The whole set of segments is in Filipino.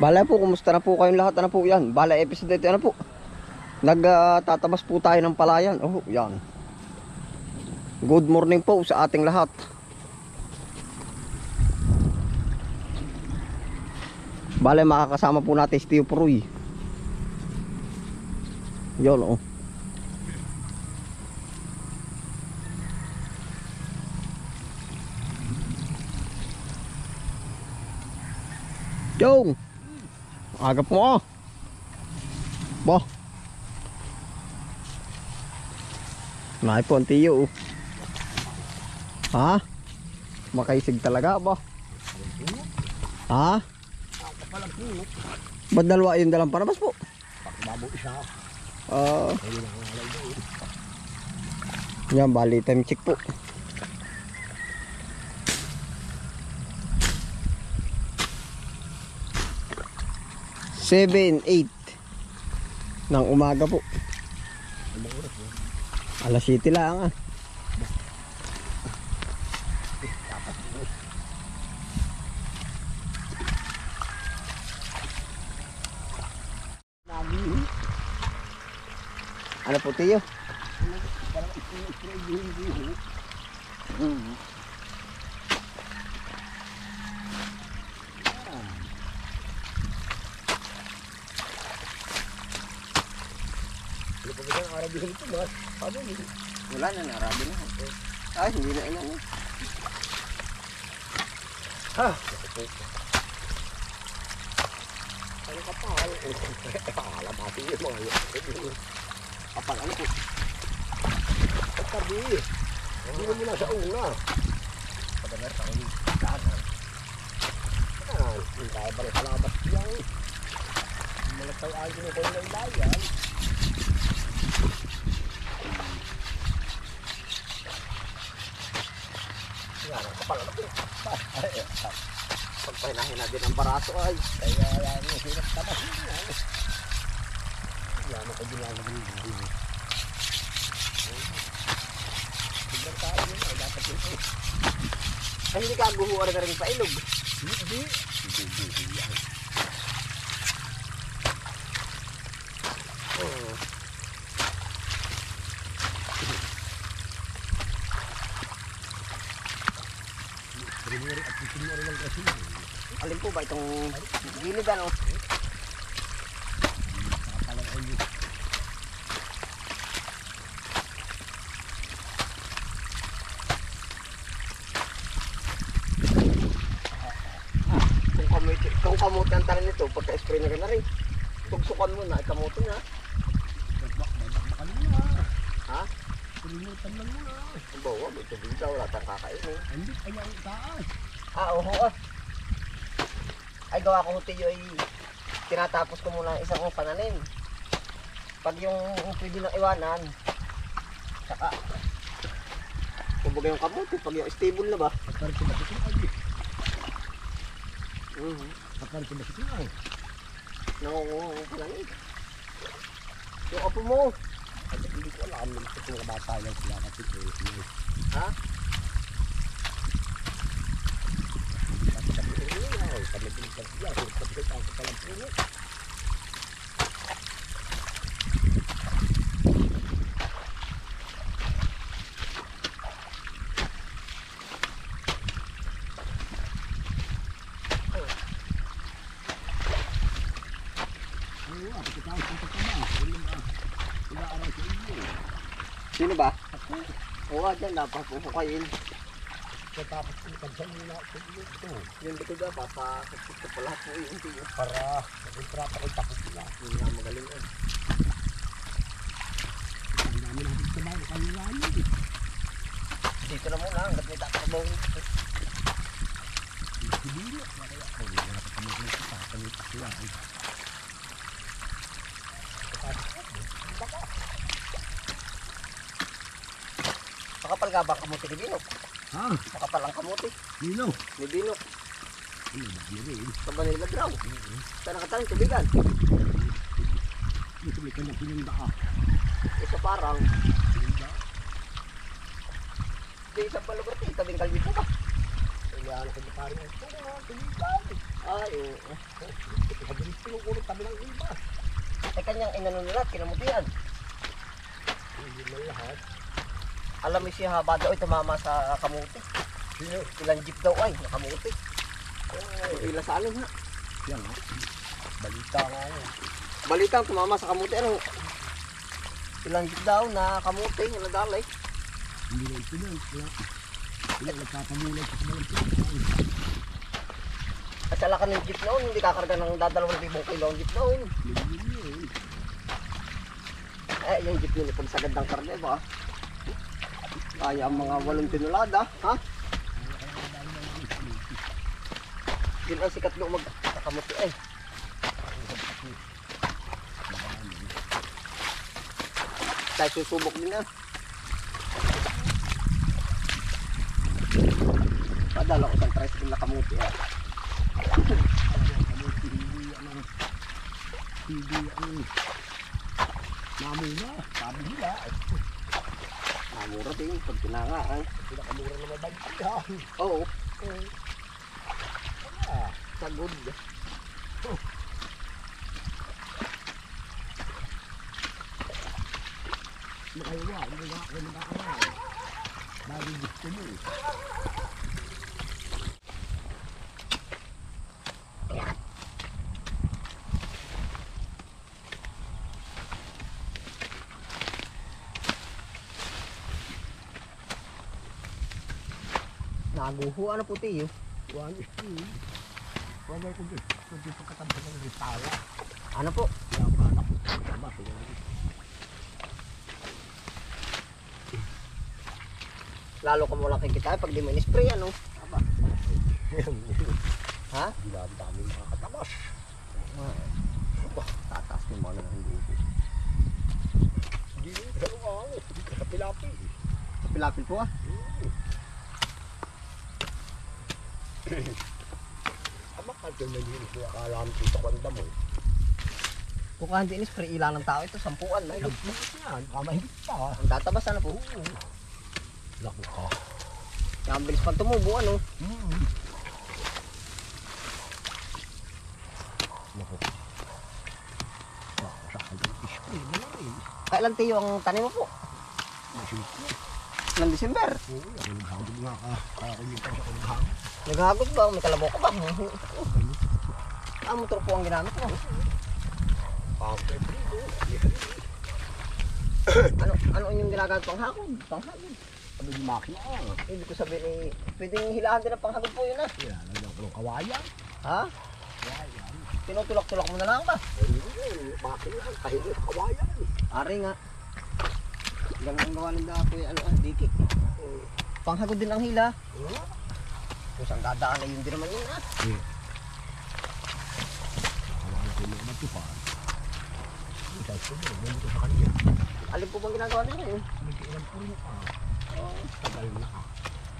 Bala po, kumusta na po kayong lahat? Ano po yan? Bala episode ito, ano po? Nagtatabas po tayo ng palayan. Oh, yan. Good morning po sa ating lahat. Bala makakasama po natin si Tio Puroy. Yan, oh. Yung agap mo ah. Bah. Naipon Tiyo. Ha? Makaisig talaga ba? Ha? Ba't dalawa yung dalang panabas po? Babo isa. Yan, bali time check po. Seven, 8 ng umaga po. Alas 7 lang ah. Ano po Tiyo? Wala na, narabi na. Ay, hindi na ilan. Ha? Ano kapal? Alamati yung mga yun. Kapal ano po? Pagtabi. Hindi mo na sa una. Pagdanar sa ulit. Dahan. Hindi tayo ba rin salamat yan. Malataw ay kinukul na ilayan. Yan, kapal ano po? Pagpahinahin natin ang baraso ay. Kaya yan, hirap tabasin yan. Yan, ako ginagawa ng dito. Siglang tayo yun, ay dapat yun. Ay, hindi ka guhuwa na rin pa ilog. Hindi. Hindi yan. Oo. Primero at primero lang kasi. Alin po ba itong gilid ano? Nakapalang ulit. Kung kamuti ang talan nito, pagka-spray na rin na rin. Tugsukan mo na, kamuti na. Babakbakan mo na. Ha? Pilimutan lang mo na. Ang bawa, may tubig daw, wala tayong kakainin. Hindi, ayaw itaas. Oo ah. Ay, gawa ko Tiyo ay tinatapos ko muna ang isang pananim. Pag yung pwede nang iwanan, saka kumbaga yung kamuti, pag yung stable na ba? Kapag ko bakit yung ay. Mhm. Kapag ko bakit yung ay. Nangunguha ko lang eh. Yung apo mo. Ay, hindi ko alam. Ito mga bata yan sila kasi ko. Ha? Kami pinagpag siya. Kapag ako palang puno. Sino ba? Oo, dyan dapat pupukayin. Tapos pinagpagsan nila ako ito. Yung likod na, papakasip ko pala po yung Tiyo. Para mag-intrata ko tapos nila. Hindi nga magaling eh. Ang dami natin sa bahay. Kanilani. Dito na muna, hanggat may tatrabaho nito. Hindi. Kaya ako. Wala ka pamagin sa tatangit ako yan. Makapal ka ba kamuti ni Binok? Ha? Makapal ang kamuti Nino? ni Binok. Ano ba? Ano rin? Sa Manila Draw. Saan nakataling tubigan? Dito may kanya pinunda ah. Isa parang. Pinunda. Di isang palugar ito, tabing kalbito ba? Kaya ako na parang ito. Tulipan. Ay, oo. kinukulot kami ng iba. Ay kanyang inano nila, kinamutian. Hindi man lahat. Alam mo siya haba daw ay tumama sa kamuti. Sino? Ilang jeep daw ay nakamuti. Ila sa alam ha. Yan ha. Balita nga yun. Balitang tumama sa kamuti ano. Ilang jeep daw na kamuti na nadalay. Hindi na ito yan. Wala nagkapamulay sa mga At sa lakan ng jeep noon, hindi kakarga ng dadalawang 2,000 kilo ang jeep noon. Eh, yung jeep yun, pag sagad ng karne ba? Kaya ang mga 8 tinulada, ha? Yun ang sikat doon magkakamuti eh. Tayo susubok din na. Padala ko sa tricycle na kamuti eh. Hindi ang namuna. Sabi nila. Namura din, pag tinangaan. Pinakamura naman ba yan? Oo, Ah, sagod. makaiwa. Hindi nga ako nakakamay. Bagay gusto mo. Naguho, ano puti yun? One is two. Wala ko dito. Kung dito katamsa ng ritala. Ano po? Kaya pa anak ko. Tama. Lalo ka mo lang kikita pag di mo in-spray, ano? Aba. Ha? Hindi na ang dami makakatabas. Tataas mo mga ng buho. Hindi na sa luwang. Hindi ka sa pilapi. Pilapil po ah. Ama ka ito na yun. Akala mo dito kwanda mo. Kung hindi in-spray, ilan ng tao ito? 10 na. Ay, bakit yan? Baka mahigit pa. Ang tatabas, ano po? Naku ka. Kaya ang bilis pang tumubo, ano? Naku. Sa akin yung ispray mo lang eh. Kailan tiyo ang tanim mo po? Masimple. Ng December. Oo, ako naghagod nga ka. Kaya ko yung sa naghagod. Naghagod ba? May kalabaw ka ba? Ah, motor po ang ginamit mo. Pangkay frigo. Ano yung ginagamit pang hagod? Pang hagod. Sabi yung makina ah. Ibig ko sabihin eh, pwedeng hilahan din ang pang hagod po yun ah. Yan, lagyan ko ng kawayan. Ha? Kawayan. Tinutulak-tulak mo na lang ba? Ay, makina. Kahit kawayan. Ari nga. Ganun ang gawa nila po yung diki. Panghagod din ang hila. Kung saan dadaan na yun din naman yun ah. Kawayan ko naman ito pa. Isa ito mo, ganito sa kanya. Alin po bang ginagawa nila yun? Nag-iilan po rin ah. Tagal na ah.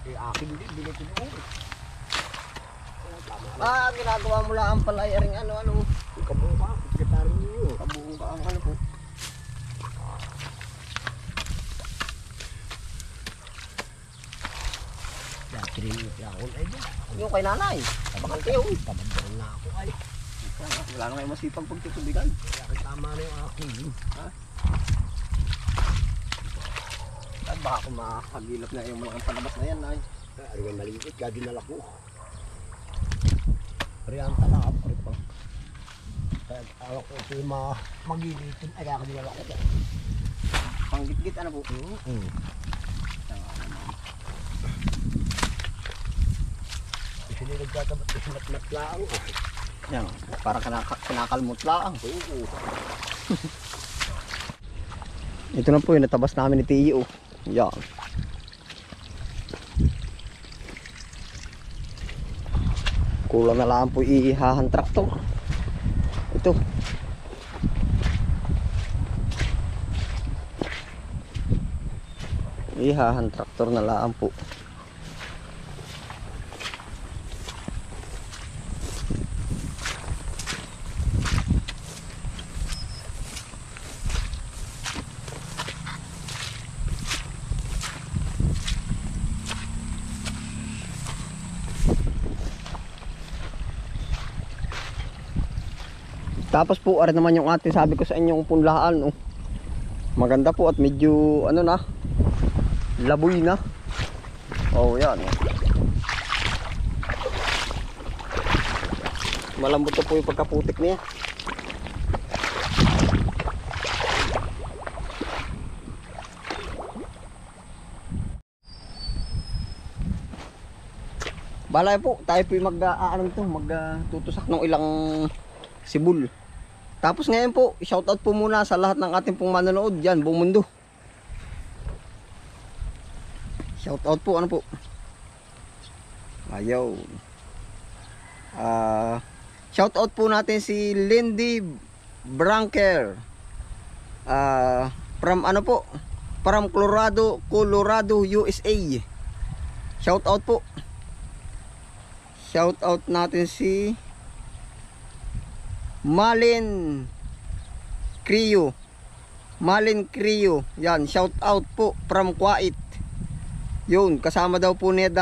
Eh akin din, binit ko noon. Ah, ginagawa mo lang pala yung ano. Yung kabuka, sekretary niyo. Kabuong ka ang ano po. Kaya trinit ako na ito. Yung kay nanay. Bakante yun. Pabagdaran na ako ay. Wala na kayo masipag pagtutubigan. Kaya tama na yung akin. At baka kung makakagilap na yung mga palabas na yan ay. Ano yung maliit, kaya dinala ko. Riyanta na ako rin pa. Kaya awak ko ito yung magilitin. Ay kaya ako dinala ko. Panggit-git ano po. Kasi nagtatabat ko sa matmatlaang. Yan, para kinakalmot lang. Oo. Ito na po yung natabas namin ni Tiyo. Yan. Kulang na lang po ihahan traktor. Ito. Ihahan traktor na lang po. Tapos po, ari naman yung ating sabi ko sa inyong punlaan. Oh. Maganda po at medyo ano na, laboy na. Oh, yan. Malambot na po yung pagkaputik niya. Balay po, tayo po yung magtutusak ng ilang sibul. Tapos ngayon po, shoutout po muna sa lahat ng ating pong manonood dyan, buong mundo. Shoutout po, ano po? Ayaw. Shoutout po natin si Lindy Branker. From ano po? From Colorado, USA. Shoutout po. Shoutout natin si Malin Crio. Yan, shoutout po from Kuwait. Yun, kasama daw po niya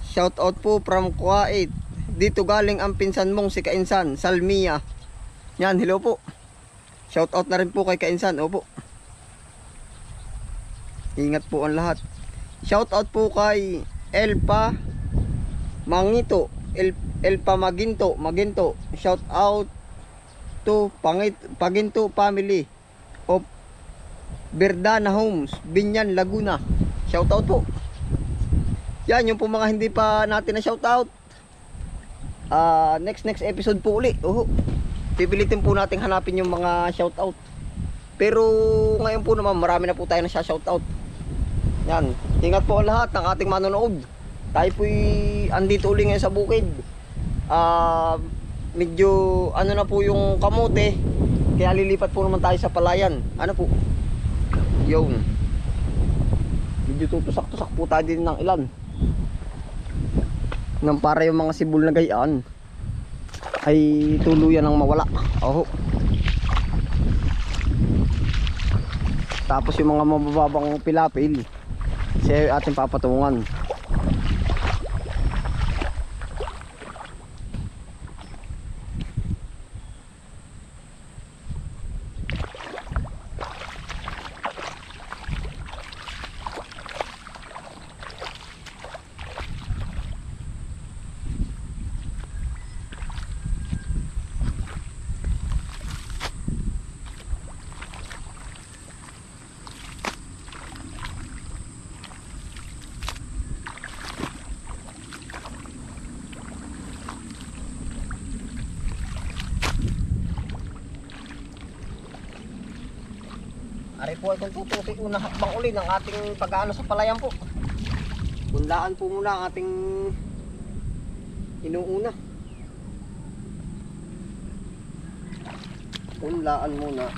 shoutout po from Kuwait. Dito galing ang pinsan mong si Kainsan, Salmia. Yan, hello po. Shoutout na rin po kay Kainsan. Opo. Ingat po ang lahat. Shoutout po kay Elpa Maginto. Shout out to Paginto family of Verdana Homes, Binyan, Laguna. Shout out po. Yan yung po mga hindi pa natin na shout out. Next episode po uli. Pipilitin po natin hanapin yung mga shout out. Pero ngayon po naman marami na po tayo na shout out. Yan, ingat po ang lahat ng ating manonood. Tayo po'y andito uli ngayon sa bukid. Medyo ano na po yung kamote, kaya lilipat po naman tayo sa palayan. Ano po? Yun. Medyo tutusak-tusak po tayo din ng ilan. Nang para yung mga sibol na gayaan ay tuluyan ng mawala. Tapos yung mga mabababang pilapil, siya ating papatungan. Ari po ay kung tutusin unang hakbang uli ng ating pag-aano sa palayan po. Punlaan po muna ang ating inuuna. Punlaan muna.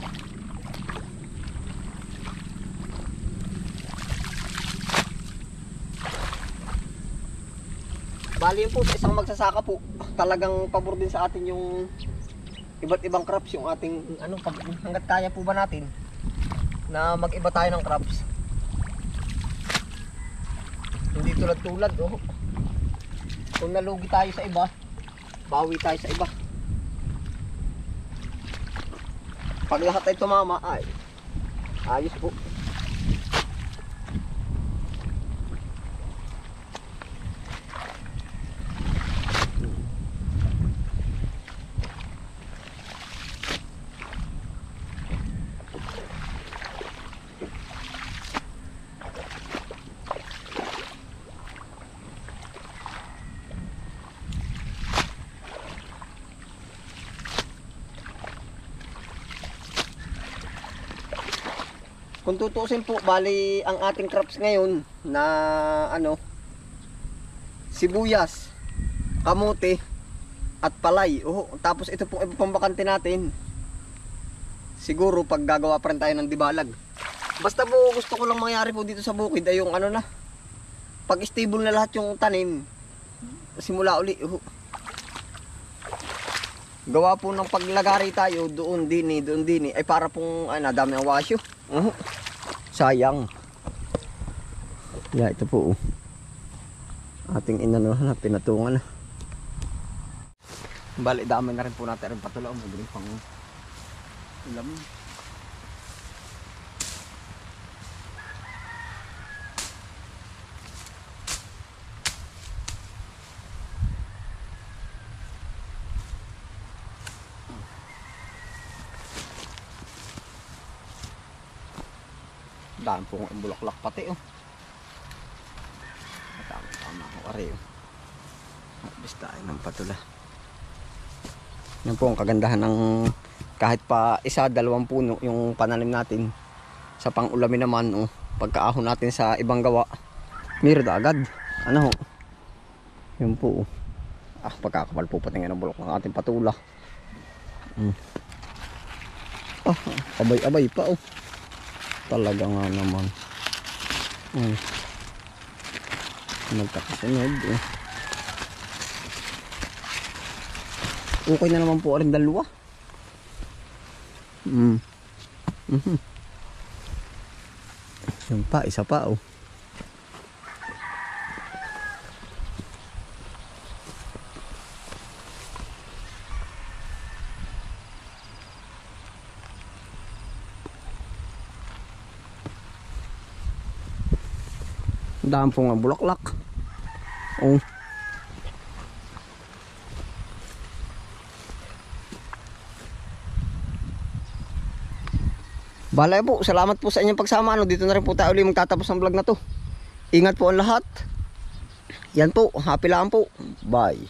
Bali yun po sa isang magsasaka po, talagang pabor din sa atin yung iba't ibang crops, yung ating ano, hanggat kaya po ba natin na mag-iba tayo ng crops. Hindi tulad-tulad, kung nalugi tayo sa iba, bawi tayo sa iba. Pag lahat ay tumama, ay ayos po. Kung tutusin po, bali ang ating crops ngayon na ano, sibuyas, kamote at palay. Tapos ito pong ipapambakante natin. Siguro pag gagawa pa rin tayo ng dibalag. Basta po gusto ko lang mangyari po dito sa bukid ay yung ano na, pag stable na lahat yung tanim, simula uli. Gawa po ng paglagari tayo doon din ay para pong dami ang wasyo. Sayang. Yeah, ito po. Ating inano na pinatungan na. Bali, dami na rin po natin rin patula. Magaling pang ulam. Dami pong bulaklak pati oh. Tama ko ari oh. Mabis tayo ng patula. Yan po ang kagandahan ng kahit pa isa, dalawang puno yung pananim natin. Sa pang-ulamin naman oh, pagkaahon natin sa ibang gawa, meron agad. Ano ho? Yun po oh. Pagkakapal po pati ng bulok ng ating patula. Abay-abay pa oh. Talaga nga naman. Magkakasunod eh. Okay na naman po rin dalawa. Yun pa, isa pa oh. Dami po nga bulaklak. Oh. Balay po, salamat po sa inyong pagsama. Dito na rin po tayo ulit magtatapos ng vlog na to. Ingat po ang lahat. Yan po, happy lang po. Bye.